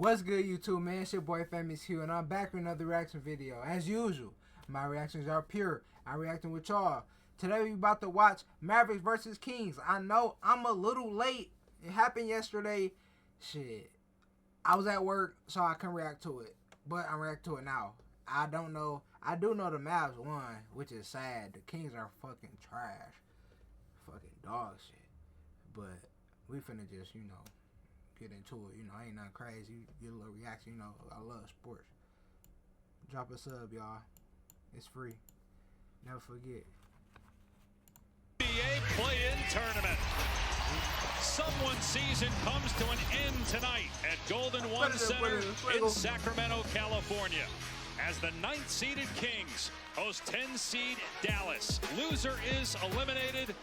What's good, YouTube, man? It's your boy Famousq, and I'm back with another reaction video. As usual, my reactions are pure. I'm reacting with y'all. Today we about to watch Mavericks versus Kings. I know I'm a little late. It happened yesterday. Shit. I was at work, so I couldn't react to it. But I'm reacting to it now. I don't know. I do know the Mavs won, which is sad. The Kings are fucking trash. Fucking dog shit. But we finna just, get into it. Ain't nothing crazy. Get a little reaction. I love sports. Drop a sub, y'all. It's free. Never forget. NBA Play-In Tournament. Someone's season comes to an end tonight at Golden One Center in Sacramento, California, as the 9th-seeded Kings host 10-seed Dallas. Loser is eliminated.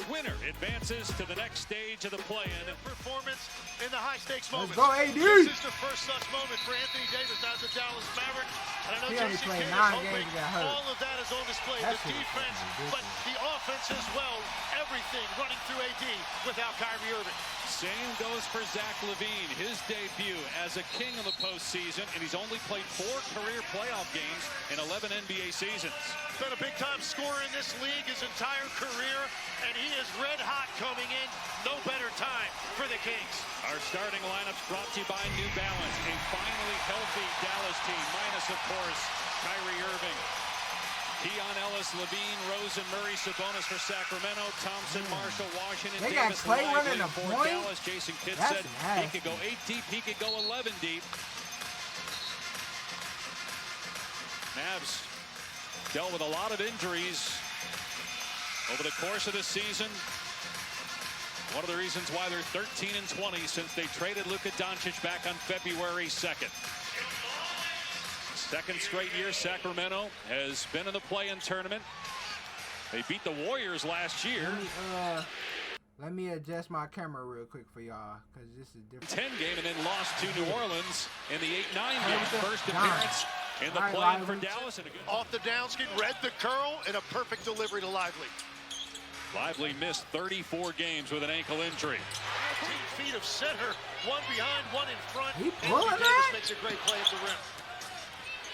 Winner advances to the next stage of the play-in. Performance in the high-stakes moment. Let's go, AD! This is the first such moment for Anthony Davis as a Dallas Maverick. And I know Jason Kidd is hoping all of that is on display. The defense, but the offense as well. Everything running through AD without Kyrie Irving. Same goes for Zach LaVine. His debut as a King in the postseason, and he's only played 4 career playoff games in 11 NBA seasons. Been a big-time scorer in this league his entire career, and he is red hot coming in. No better time for the Kings. Our starting lineups brought to you by New Balance, a finally healthy Dallas team, minus, of course, Kyrie Irving. Keon Ellis, LaVine, Rosen, Murray, Sabonis for Sacramento, Thompson, Marshall, Washington, they Davis, got Clay running a for point? Dallas. Jason Kidd That's said nasty. he could go 8 deep, he could go 11 deep. Mavs dealt with a lot of injuries over the course of the season. One of the reasons why they're 13-20 since they traded Luka Doncic back on February 2nd. Second straight year Sacramento has been in the play-in tournament. They beat the Warriors last year. Let me adjust my camera real quick for y'all, because this is different. 10 game and then lost to New Orleans in the 8-9 game. First appearance in the play-in for Dallas. And off the downskin, read the curl, and a perfect delivery to Lively. Lively missed 34 games with an ankle injury. 15 feet of center, one behind, one in front. He pulling Davis that? makes a great play at the rim.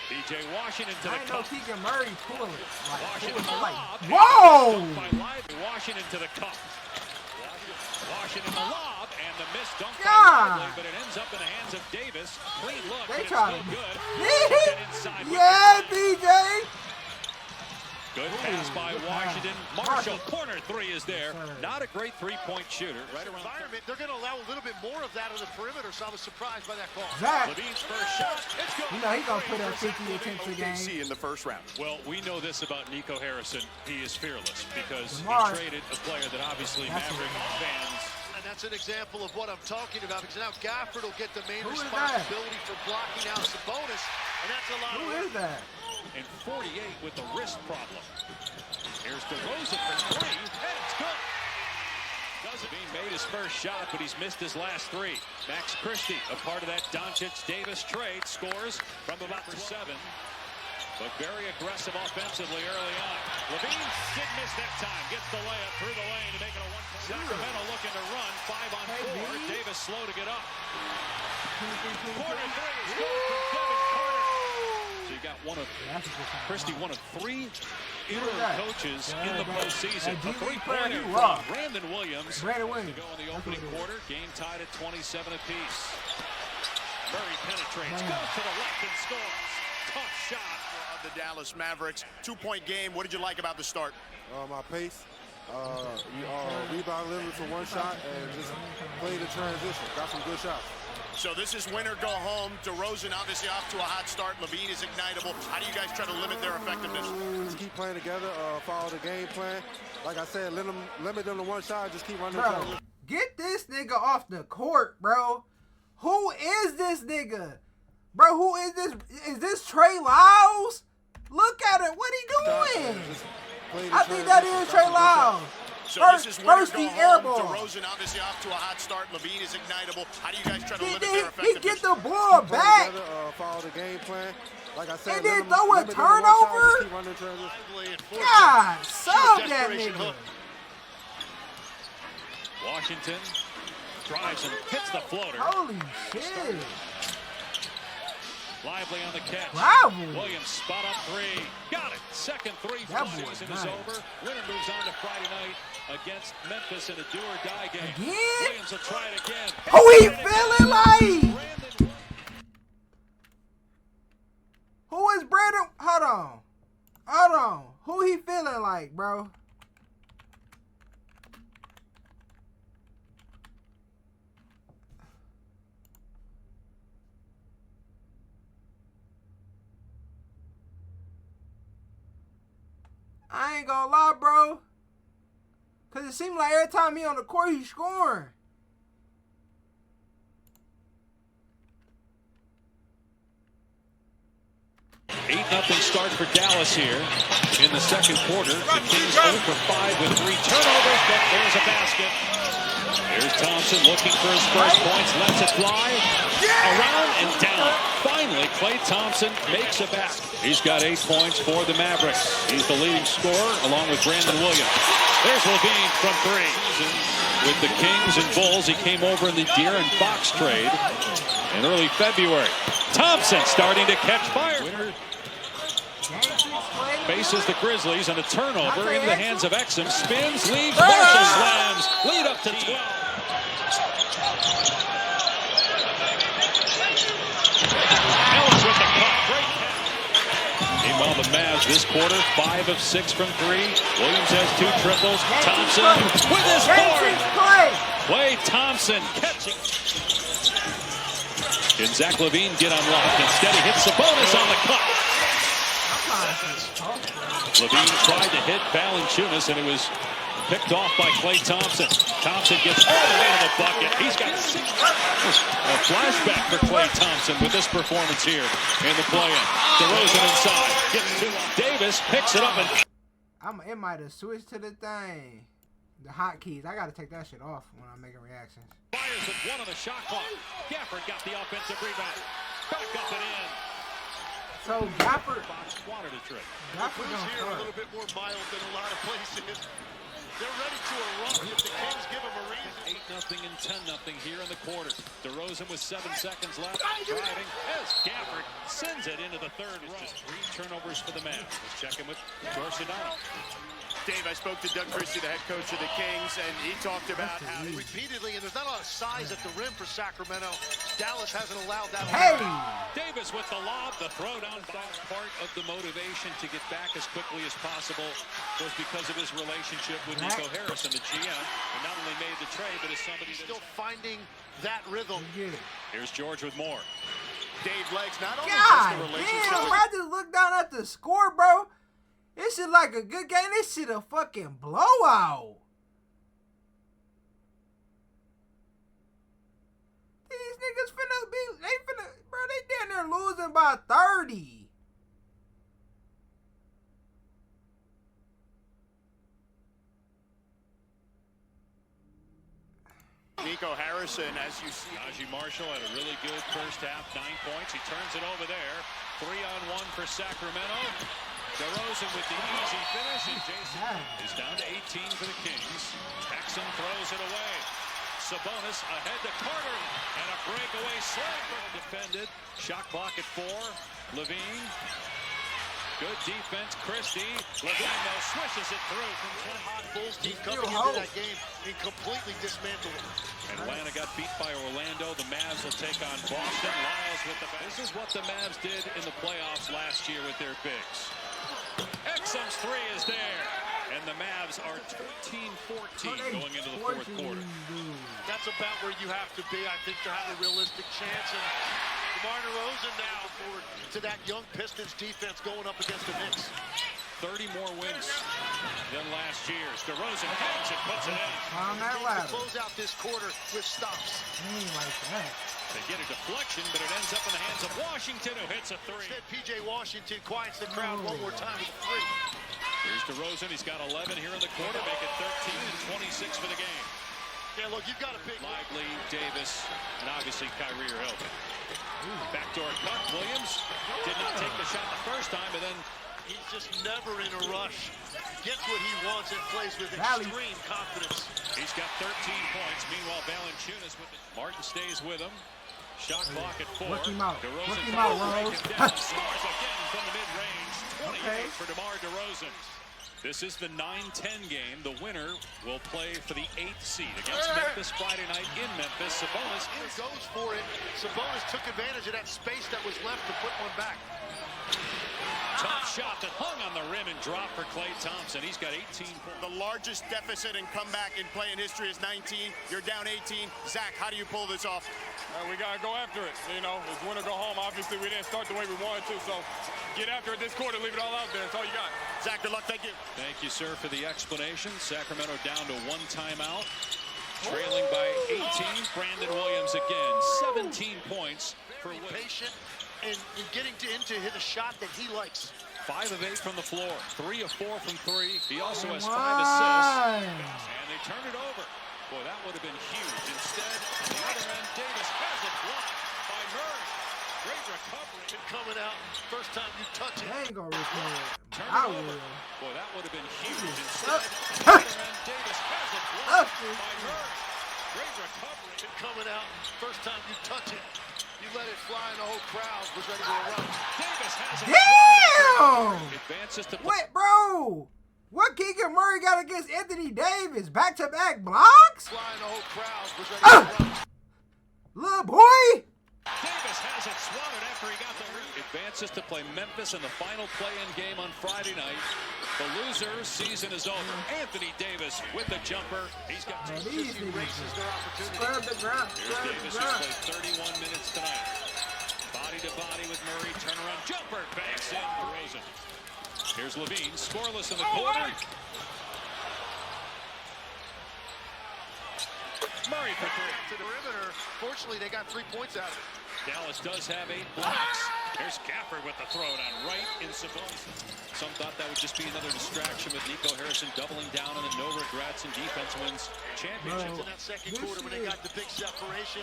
DJ Washington to the I know cup. Keegan Murray pulling it. Washington Like, lob. whoa! By Lively. Washington to the cup. Washington the lob and the miss dunk by Lively, but it ends up in the hands of Davis. Clean look, They but it's try no to good. Inside yeah, DJ. Good pass by Washington. Marshall, corner 3 is there. Not a great three-point shooter. Right around environment, they're going to allow a little bit more of that on the perimeter, so I was surprised by that call. Zach, LaVine's first shot. It's good. he's going to put up 50 attempts a game. in the first round. Well, we know this about Nico Harrison. He is fearless because he Lamar. traded a player that obviously Maverick fans. And that's an example of what I'm talking about, because now Gafford will get the main Who is responsibility for blocking out Sabonis, and that's a lot Who of is that? And 48 with the wrist problem. Here's DeRozan for 3, and it's good. He made his first shot, but he's missed his last 3. Max Christie, a part of that Doncic-Davis trade, scores from about 7. But very aggressive offensively early on. LaVine did miss that time. Gets the layup through the lane to make it a 1-point. Sacramento looking to run. 5 on 4. Davis slow to get up. Corner 3 is good from Kevin Carter. So you got Christie, one of 3 interim coaches in the postseason. A 3-pointer from Brandon Williams to go in the opening quarter. Game tied at 27 apiece. Murray penetrates, goes to the left and scores. Tough shot. Of the Dallas Mavericks, 2-point game. What did you like about the start? My pace, rebound limit for one shot, and just play the transition. Got some good shots. So this is win or go home. DeRozan obviously off to a hot start. LaVine is ignitable. How do you guys try to limit their effectiveness? Just keep playing together, follow the game plan. Like I said, limit them to one shot, just keep running. Bro, get this nigga off the court, bro. Who is this nigga? Bro, who is this? Is this Trey Lyles? Look at it. What he doing? I think that is Trey Lyles. So First, this is first win the or air go ball. home. DeRozan obviously off to a hot start. LaVine is ignitable. How do you guys try to limit their He effectiveness? get the ball back. Follow the game plan. Like I said, And then throw a turnover. God, sub that nigga. Washington drives and hits the floater. Holy shit. Lively on the catch. Bravo. Williams spot up three. Got it. Second three for the season is over. Winner moves on to Friday night against Memphis in a do-or-die game. Again? Williams will try it again. Who he feeling like? Who is Brandon? Hold on. Hold on. Who he feeling like, bro? I ain't gonna lie, bro. Cause it seems like every time he on the court, he's scoring. Nothing start for Dallas here in the second quarter. The Kings 0 for 5 with 3 turnovers, but there's a basket. Here's Thompson looking for his first points, lets it fly, around and down. Finally, Klay Thompson makes a basket. He's got 8 points for the Mavericks. He's the leading scorer along with Brandon Williams. There's Levine from 3. With the Kings and Bulls, he came over in the De'Aaron Fox trade in early February. Thompson starting to catch fire. Winner faces the Grizzlies and a turnover into the hands of Exum. Spins, leaves, Marshall slams. Lead up to 12. Ellis with the cut. Great catch. Meanwhile, the Mavs this quarter, 5 of 6 from 3. Williams has 2 triples. Thompson with his board. Klay Thompson catching. Can Zach LaVine get unlocked? Instead, he hits the bonus on the cut. LaVine tried to hit Valanciunas, and it was picked off by Klay Thompson. Thompson gets all the way to the bucket. He's got 6. A flashback for Klay Thompson with this performance here in the play-in. DeRozan inside. Gets to Davis, picks it up, and It might have switched to the thing. The hotkeys. I gotta take that shit off when I'm making reactions. fires with 1 on the shot clock. Gafford got the offensive rebound. Back up and in. So Gafford wanted a trick. Gafford Who's here a don't little bit more mild than a lot of places. They're ready to erupt if the Kings give them a reason. 8-0 and 10-0 here in the quarter. DeRozan with 7 seconds left. Driving as Gafford sends it into the third row. Just 3 turnovers for the Mavs. Let's check in with George Sedano. Dave, I spoke to Doug Christie, the head coach of the Kings, and he talked about how Repeatedly, and there's not a lot of size at the rim for Sacramento. Dallas hasn't allowed that. Hey! Davis with the lob, the throwdown. Part of the motivation to get back as quickly as possible was because of his relationship with Nico Harris and the GM. And not only made the trade, but as somebody Still finding that rhythm. Here's George with more. Dave Legs not only God just the relationship damn, with bro, I just looked down at the score, bro. This shit like a good game. This shit a fucking blowout. These niggas finna be, bro, they down there losing by 30. Nico Harrison, as you see. Najee Marshall had a really good first half, 9 points. He turns it over there. 3-on-1 for Sacramento. DeRozan with the easy finish, and Jason is down to 18 for the Kings. Exum throws it away. Sabonis ahead to Carter, and a breakaway slam defended. Shot clock at 4. LaVine. Good defense, Christie. LaVine though swishes it through from 10. Hot Bulls team coming into that game and completely dismantled it. Atlanta got beat by Orlando. The Mavs will take on Boston. Lyles with the. This is what the Mavs did in the playoffs last year with their bigs. Exum's 3 is there. And the Mavs are 13-14 going into the fourth quarter. That's about where you have to be, I think, to have a realistic chance. And DeMar DeRozan now forward to that young Pistons defense going up against the Knicks. 30 more wins than last year's. DeRozan hangs and puts it in. On that ladder. Close out this quarter with stops. Like that. They get a deflection, but it ends up in the hands of Washington, who hits a 3. Instead, P.J. Washington quiets the crowd one more time with a 3. Here's DeRozan. He's got 11 here in the quarter, make it 13 and 26 for the game. Yeah, look, you've got a big. Lively, Davis, and obviously Kyrie are healthy. Backdoor cut. Williams did not take the shot the first time, but then he's just never in a rush. Gets what he wants and plays with extreme confidence. He's got 13 points. Meanwhile, Valanciunas with the. Martin stays with him. Shot clock at 4. Work him out. DeRozan Work him out, break Rose. it down. Scores again from the mid-range. 28 Okay. for DeMar DeRozan. This is the 9-10 game. The winner will play for the 8th seed against Memphis Friday night in Memphis. Sabonis Goes for it. Sabonis took advantage of that space that was left to put one back. tough shot that hung on the rim and dropped for Klay Thompson. He's got 18 points. The largest deficit in comeback in play in history is 19. You're down 18. Zach, how do you pull this off? We got to go after it. You know, it's win or go home. Obviously, we didn't start the way we wanted to, so get after it this quarter. Leave it all out there. That's all you got. Zach, good luck. Thank you. Thank you, sir, for the explanation. Sacramento down to 1 timeout. Trailing by 18. Brandon Williams again. 17 points for Very Williams. patient in getting to hit a shot that he likes. 5 of 8 from the floor. 3 of 4 from 3. He also has 5 Come assists. on. And they turn it over. Boy, that would have been huge. Instead, on the other end, Davis has it blocked by Murray. Great recovery. And coming out, first time you touch it. They ain't gonna record. Turn I it over. will. Boy, that would have been huge. Up. Instead, on the other end, Davis has it blocked Up. by Murray. Great recovery. And coming out, first time you touch it. You let it fly and the whole crowd was ready to erupt. Davis has it. Damn! Advances to What, bro? What Keegan Murray got against Anthony Davis? Back-to-back blocks? Fly and the whole crowd was ready to erupt. Little boy? Davis has it swatted after he got the lead. Advances to play Memphis in the final play-in game on Friday night. The loser's season is over. Anthony Davis with the jumper. He's got Man, two. these Erases niggas their opportunity. scrub the ground. Here's Scrub the Davis, who's ground. played 31 minutes tonight. Body to body with Murray. Turnaround jumper. Banks in for Rosen. Here's Levine. Scoreless in the corner. Murray for 3. To the perimeter. Fortunately, they got 3 points out of it. Dallas does have 8 blocks. Here's Gafford with the throwdown right in Sabonis. Some thought that would just be another distraction with Nico Harrison doubling down on the no regrets and defense wins championships. In that second This quarter when they is- got the big separation,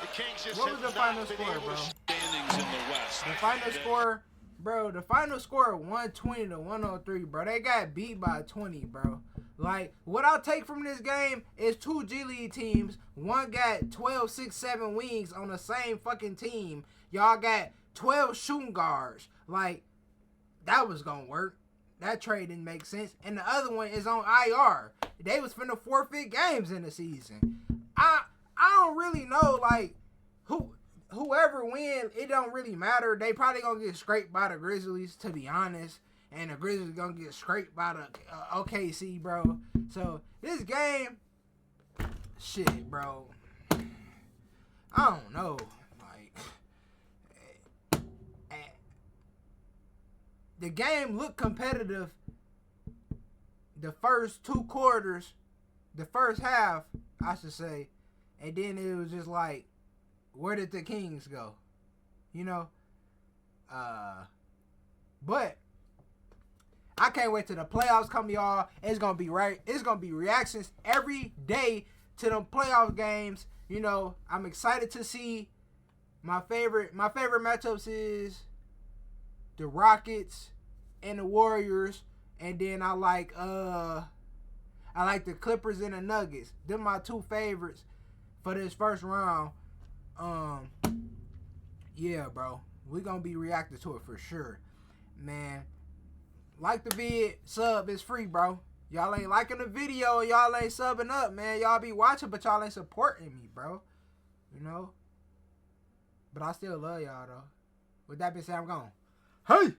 the Kings just What have was the not final been score, able bro? to Standings in the West. The final score, bro, the final score 120 to 103, bro. They got beat by 20, bro. Like, what I'll take from this game is 2 G League teams. One got 12, 6, 7 wings on the same fucking team. Y'all got 12 shooting guards. Like, that was gonna work. That trade didn't make sense. And the other one is on IR. They was finna forfeit games in the season. I don't really know, like, whoever win, it don't really matter. They probably gonna get scraped by the Grizzlies, to be honest. And the Grizzlies gonna get scraped by the OKC, bro. So, this game, shit, bro. I don't know. Like, the game looked competitive the first 2 quarters, the first half, I should say. And then it was just like, where did the Kings go? You know? But I can't wait till the playoffs come, y'all. It's gonna be right. It's gonna be reactions every day to them playoff games. You know, I'm excited to see my favorite matchups is the Rockets and the Warriors, and then I like the Clippers and the Nuggets. They're my 2 favorites for this first round. Yeah, bro. We're gonna be reacting to it for sure. Man, like the vid, sub, it's free, bro. Y'all ain't liking the video, y'all ain't subbing up, man. Y'all be watching, but y'all ain't supporting me, bro. You know? But I still love y'all, though. With that being said, I'm gone. Hey!